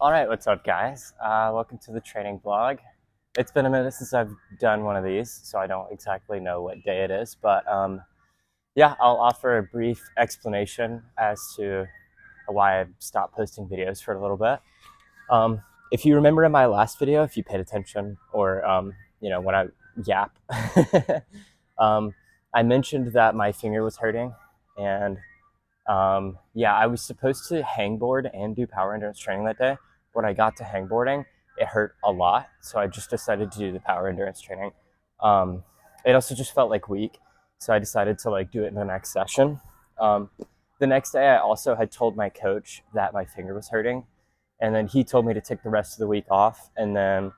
All right, what's up, guys? Welcome to the training vlog. It's been a minute since I've done one of these, so I don't exactly know what day it is, but yeah, I'll offer a brief explanation as to why I stopped posting videos for a little bit. Um, if you remember in my last video, if you paid attention, or when I yap, um, I mentioned that my finger was hurting, and yeah, I was supposed to hangboard and do power endurance training that day. When I got to hangboarding, it hurt a lot, so I just decided to do the power endurance training. It also just felt like weak, so I decided to do it in the next session. Um, the next day, I also had told my coach that my finger was hurting, and then he told me to take the rest of the week off, and then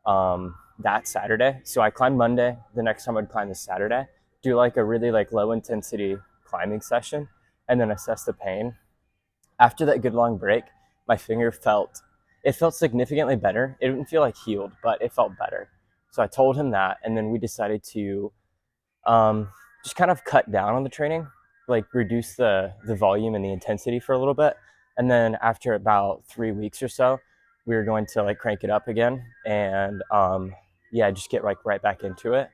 that Saturday. So I climbed Monday. The next time I'd climb is Saturday. Do a really low intensity climbing session, and then assess the pain. After that good long break, my finger felt significantly better. It didn't feel like healed, but it felt better. So I told him that, and then we decided to just kind of cut down on the training, reduce the volume and the intensity for a little bit. And then after about 3 weeks or so, we were going to crank it up again, and yeah, just get right back into it.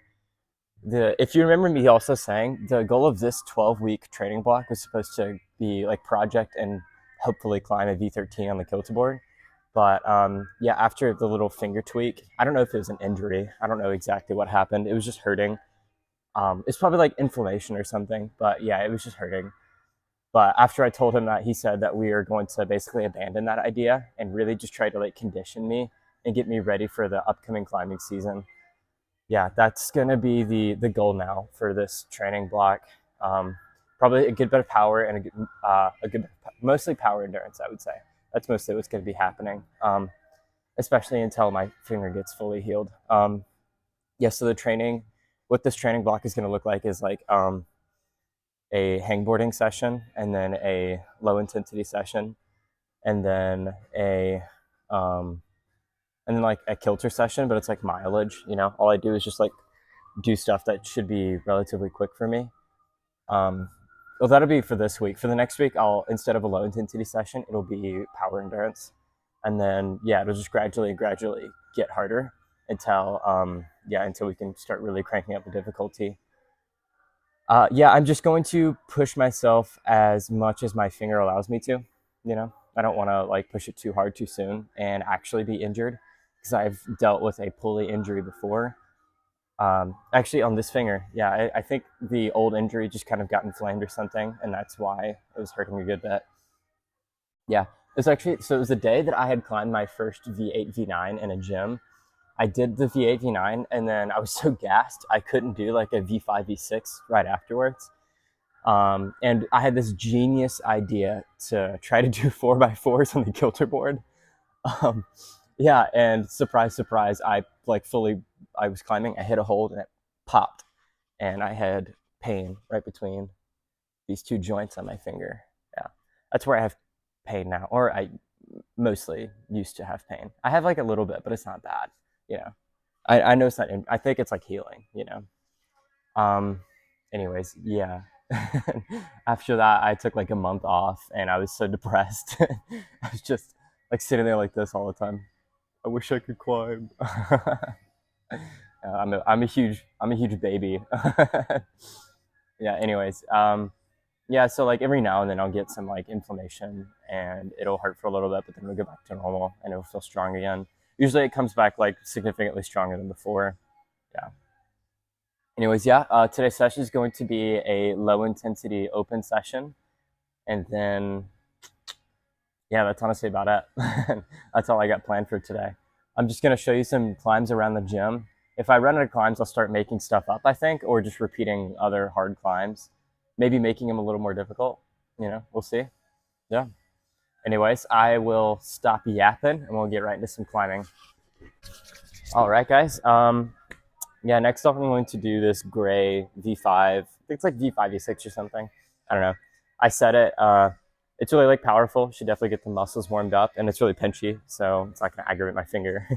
If you remember me also saying, the goal of this 12-week training block was supposed to be project and hopefully climb a V13 on the kilter board. But yeah, after the little finger tweak, I don't know if it was an injury. I don't know exactly what happened. It was just hurting. It's probably inflammation or something, but yeah, it was just hurting. But after I told him that, he said that we are going to basically abandon that idea and really just try to condition me and get me ready for the upcoming climbing season. Yeah, that's gonna be the goal now for this training block. Probably a good bit of power and a good mostly power endurance, I would say. That's mostly what's going to be happening, especially until my finger gets fully healed. Yeah, so what this training block is going to look like is a hangboarding session, and then a low intensity session, and then a kilter session, but it's mileage. All I do is just do stuff that should be relatively quick for me. Well, that'll be for this week. For the next week, instead of a low intensity session, it'll be power endurance, and then yeah, it'll just gradually get harder until we can start really cranking up the difficulty. Yeah, I'm just going to push myself as much as my finger allows me to. I don't want to push it too hard too soon and actually be injured, because I've dealt with a pulley injury before. Actually, on this finger, yeah, I think the old injury just kind of got inflamed or something, and that's why it was hurting a good bit. Yeah, it was the day that I had climbed my first V8 V9 in a gym. I did the V8 V9, and then I was so gassed I couldn't do a V5 V6 right afterwards. And I had this genius idea to try to do 4x4s on the kilter board. Yeah, and surprise, surprise, I was climbing, I hit a hold and it popped, and I had pain right between these two joints on my finger. Yeah, that's where I have pain now, or I mostly used to have pain. I have a little bit, but it's not bad. I know it's not. I think it's healing. Um. Anyways, yeah. After that, I took a month off, and I was so depressed. I was just sitting there like this all the time. I wish I could climb. I'm a huge baby. Yeah. Anyways, yeah. So every now and then I'll get some inflammation, and it'll hurt for a little bit, but then it'll go back to normal, and it'll feel strong again. Usually, it comes back significantly stronger than before. Yeah. Anyways, yeah. Today's session is going to be a low intensity open session, and then yeah, that's honestly about it. That's all I got planned for today. I'm just going to show you some climbs around the gym. If I run out of climbs, I'll start making stuff up, I think, or just repeating other hard climbs, maybe making them a little more difficult. We'll see. Yeah. Anyways, I will stop yapping, and we'll get right into some climbing. All right, guys. Yeah, next up I'm going to do this gray V5. I think it's V5, V6 or something. I don't know. I set it. It's really powerful. Should definitely get the muscles warmed up, and it's really pinchy, so it's not gonna aggravate my finger.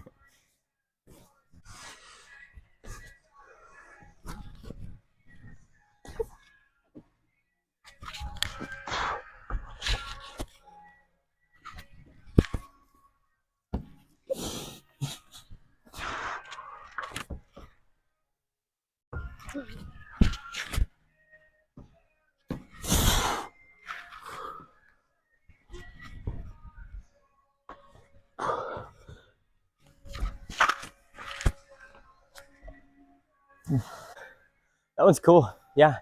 That one's cool. Yeah.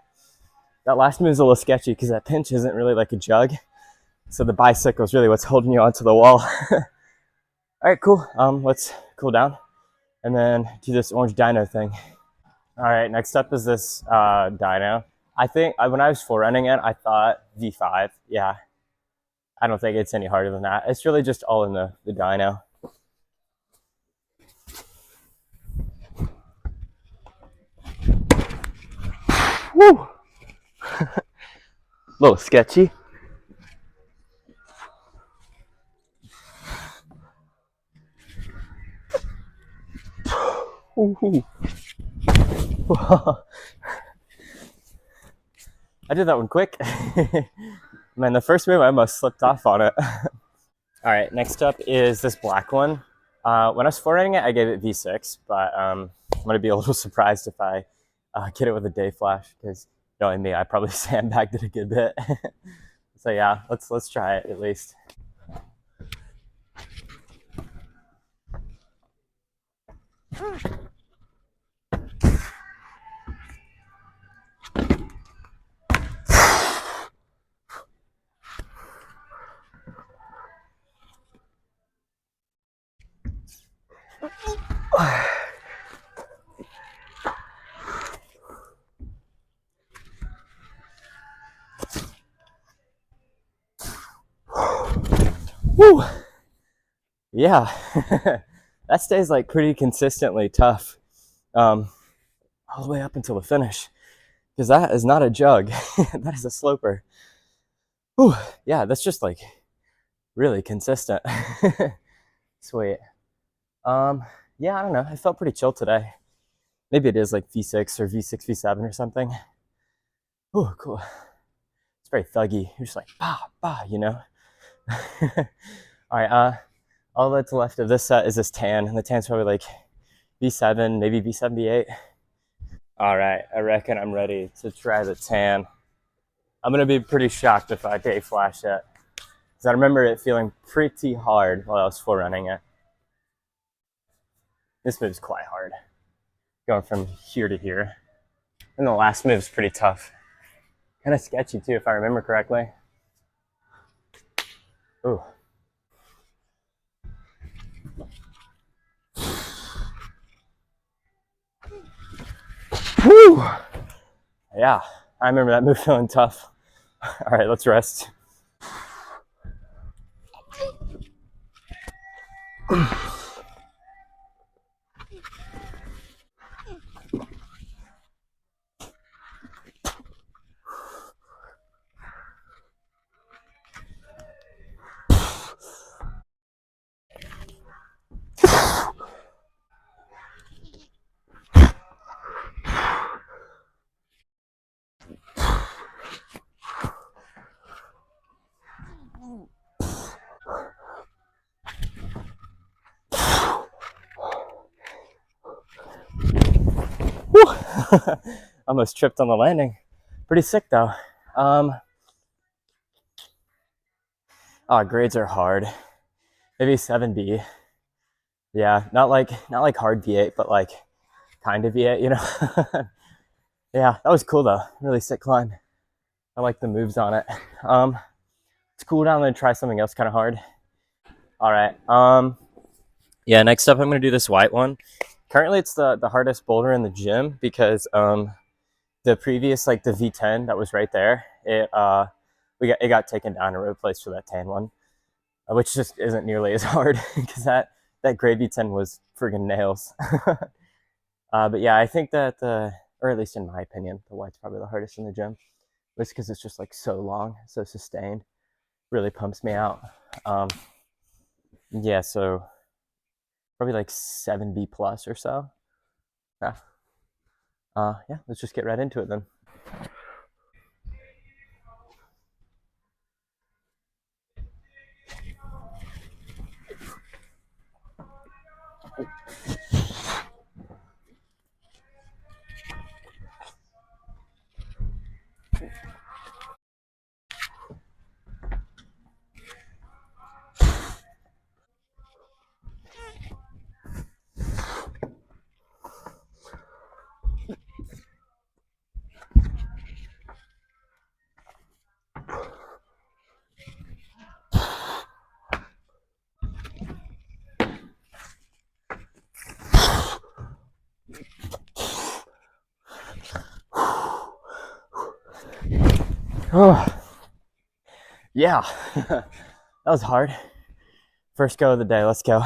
That last move is a little sketchy because that pinch isn't really like a jug. So the bicycle is really what's holding you onto the wall. All right, cool. Let's cool down and then do this orange dyno thing. All right, next up is this dyno. I think when I was forerunning it, I thought V5. Yeah, I don't think it's any harder than that. It's really just all in the dyno. Woo! A little sketchy. I did that one quick. Man, the first move I almost slipped off on it. All right, next up is this black one. When I was forerunning it, I gave it V6, but I'm gonna be a little surprised if I get it with a day flash because knowing me, I probably sandbagged it a good bit. So yeah, let's try it at least. Woo! Yeah, that stays like pretty consistently tough all the way up until the finish because that is not a jug. That is a sloper. Whew. Yeah, that's just like really consistent. Sweet. Yeah, I don't know. I felt pretty chill today. Maybe it is like V6 or V6, V7 or something. Oh, cool. It's very thuggy. You're just like, bah, bah, you know? All right, all that's left of this set is this tan, and the tan's probably like V7, maybe V7, V8. All right, I reckon I'm ready to try the tan. I'm gonna be pretty shocked if I day flash it, because I remember it feeling pretty hard while I was forerunning it. This move's quite hard, going from here to here. And the last move's pretty tough. Kind of sketchy too, if I remember correctly. Ooh. Woo! Yeah, I remember that move feeling tough. All right, let's rest. Almost tripped on the landing. Pretty sick though. Grades are hard. Maybe 7B. Yeah, not like hard V8, but like kind of V8, you know. Yeah, that was cool though. Really sick climb. I like the moves on it. Let's cool down and try something else kind of hard. All right. Yeah, next up I'm gonna do this white one. Currently it's the hardest boulder in the gym because the previous like the V10 that was right there, it got taken down and replaced for that tan one, which just isn't nearly as hard because that gray V10 was friggin' nails. But yeah, I think that or at least in my opinion, the white's probably the hardest in the gym. Just because it's just like so long, so sustained, really pumps me out. Yeah, so probably like 7B plus or so. Yeah. Yeah, let's just get right into it then. Oh, yeah, that was hard. First go of the day, let's go.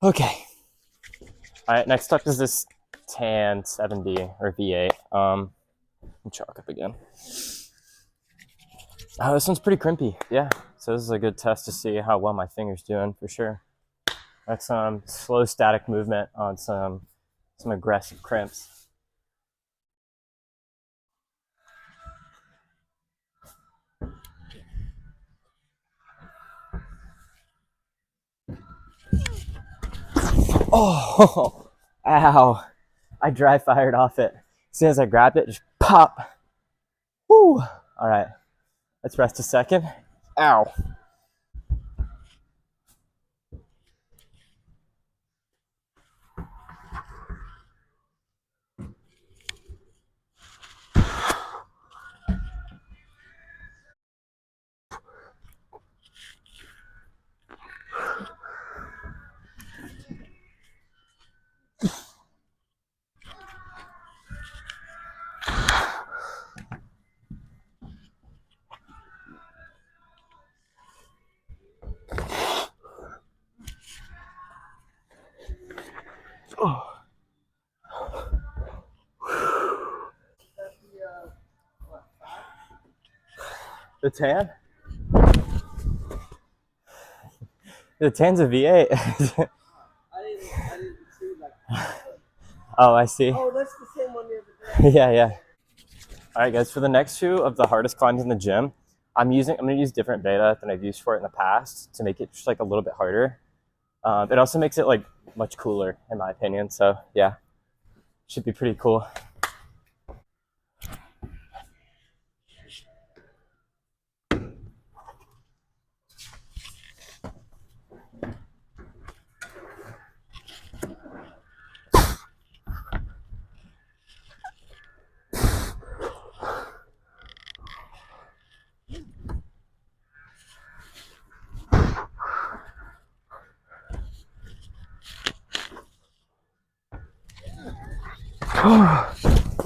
Okay. All right, next up is this tan 7D or V8. Let me chalk up again. Oh, this one's pretty crimpy. Yeah, so this is a good test to see how well my finger's doing for sure. That's some slow static movement on some aggressive crimps. Oh, ow. I dry fired off it. As soon as I grabbed it, just pop. Woo. All right, let's rest a second. Ow. Oh. The tan? The tan's a V8. I didn't see like. Oh, I see. Oh, that's the same one the other day. Yeah, yeah. All right, guys. For the next two of the hardest climbs in the gym, I'm gonna use different beta than I've used for it in the past to make it just like a little bit harder. It also makes it like much cooler, in my opinion. So yeah, should be pretty cool.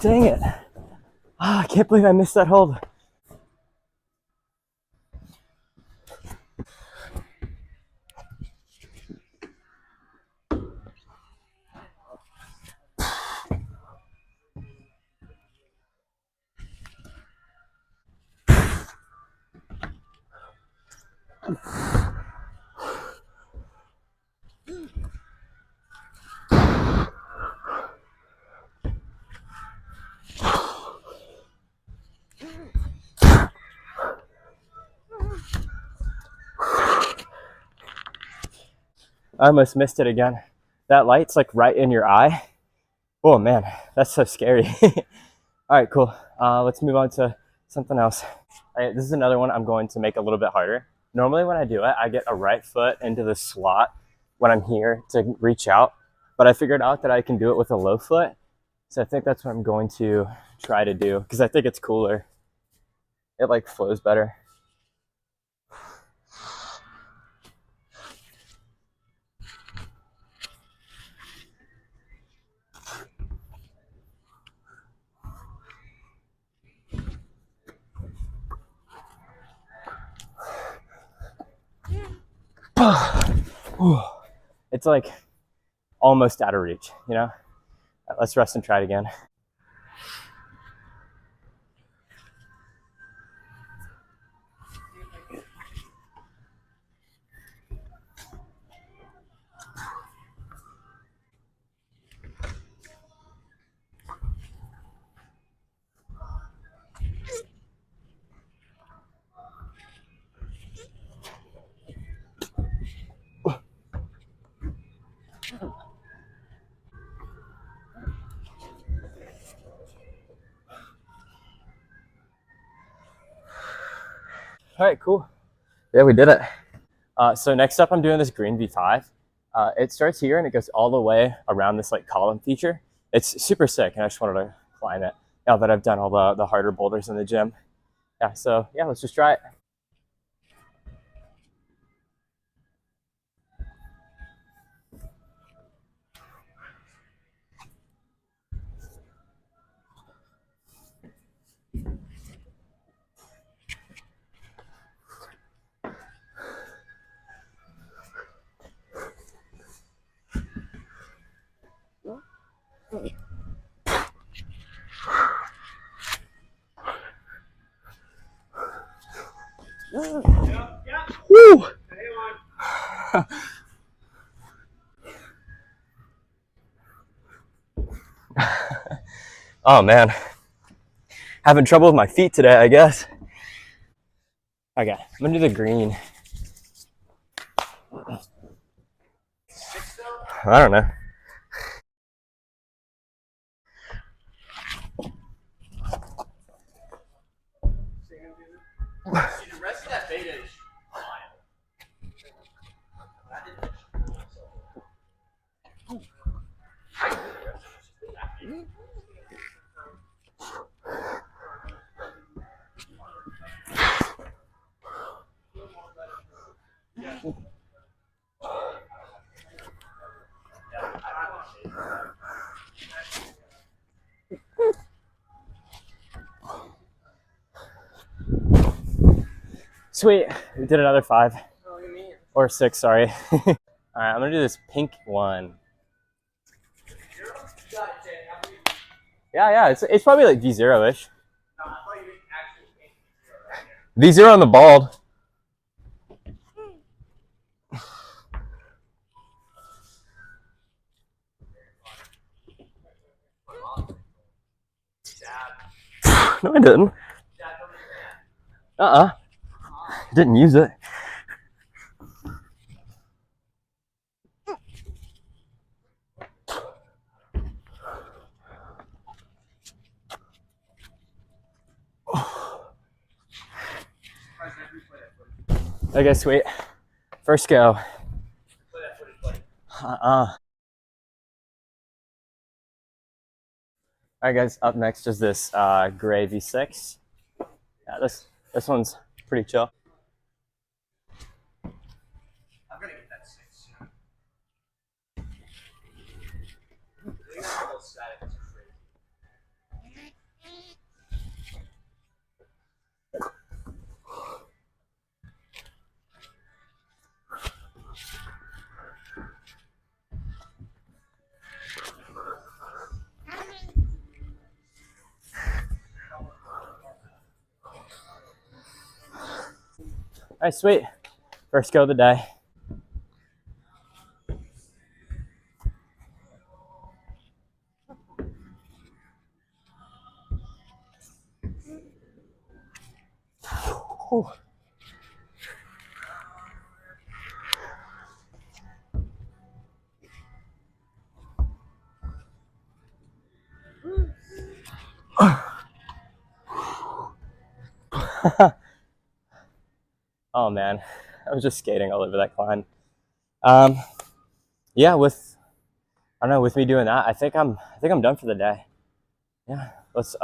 Dang it! I can't believe I missed that hold. I almost missed it again. That light's like right in your eye. Oh man, that's so scary. All right, cool. Let's move on to something else. All right, this is another one I'm going to make a little bit harder. Normally when I do it, I get a right foot into the slot when I'm here to reach out, but I figured out that I can do it with a low foot. So I think that's what I'm going to try to do because I think it's cooler. It like flows better. It's like almost out of reach, you know? Let's rest and try it again. All right, cool. Yeah, we did it. So next up, I'm doing this green V5. It starts here and it goes all the way around this like column feature. It's super sick, and I just wanted to climb it now that I've done all the harder boulders in the gym. Yeah, so yeah, let's just try it. Oh man, having trouble with my feet today, I guess. Okay, I'm gonna do the green. I don't know. See, the rest of that beta is Sweet, we did another 5. what you mean? Or 6, sorry. All right, I'm gonna do this pink one. Yeah, it's probably like V0-ish. V0 on the bald. No, I didn't. Didn't use it. Okay, sweet. First go. All right, guys. Up next is this gray V6. Yeah, this one's pretty chill. I'm gonna get that 6. These are all static. It's crazy. All right, sweet. First go of the day. Whew. Oh man, I was just skating all over that climb. Yeah, I don't know, with me doing that, I think I'm done for the day. Yeah, let's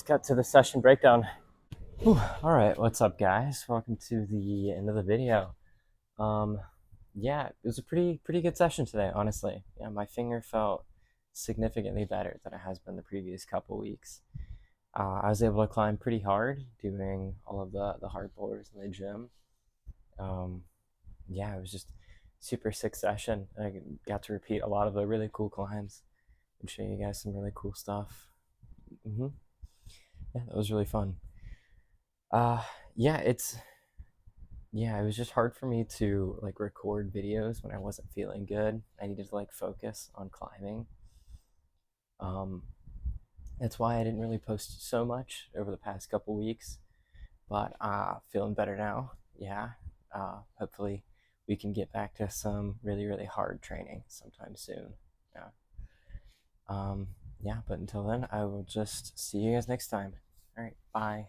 cut to the session breakdown. Whew. All right, what's up, guys? Welcome to the end of the video. Yeah, it was a pretty good session today, honestly. Yeah, my finger felt significantly better than it has been the previous couple weeks. I was able to climb pretty hard, doing all of the hard boulders in the gym. Yeah, it was just super sick session. I got to repeat a lot of the really cool climbs and show you guys some really cool stuff. Yeah, that was really fun. Uh, yeah, it was just hard for me to like record videos when I wasn't feeling good. I needed to like focus on climbing. Um, that's why I didn't really post so much over the past couple weeks, but feeling better now. Yeah, hopefully we can get back to some really hard training sometime soon. Yeah. Yeah, but until then, I will just see you guys next time. All right, bye.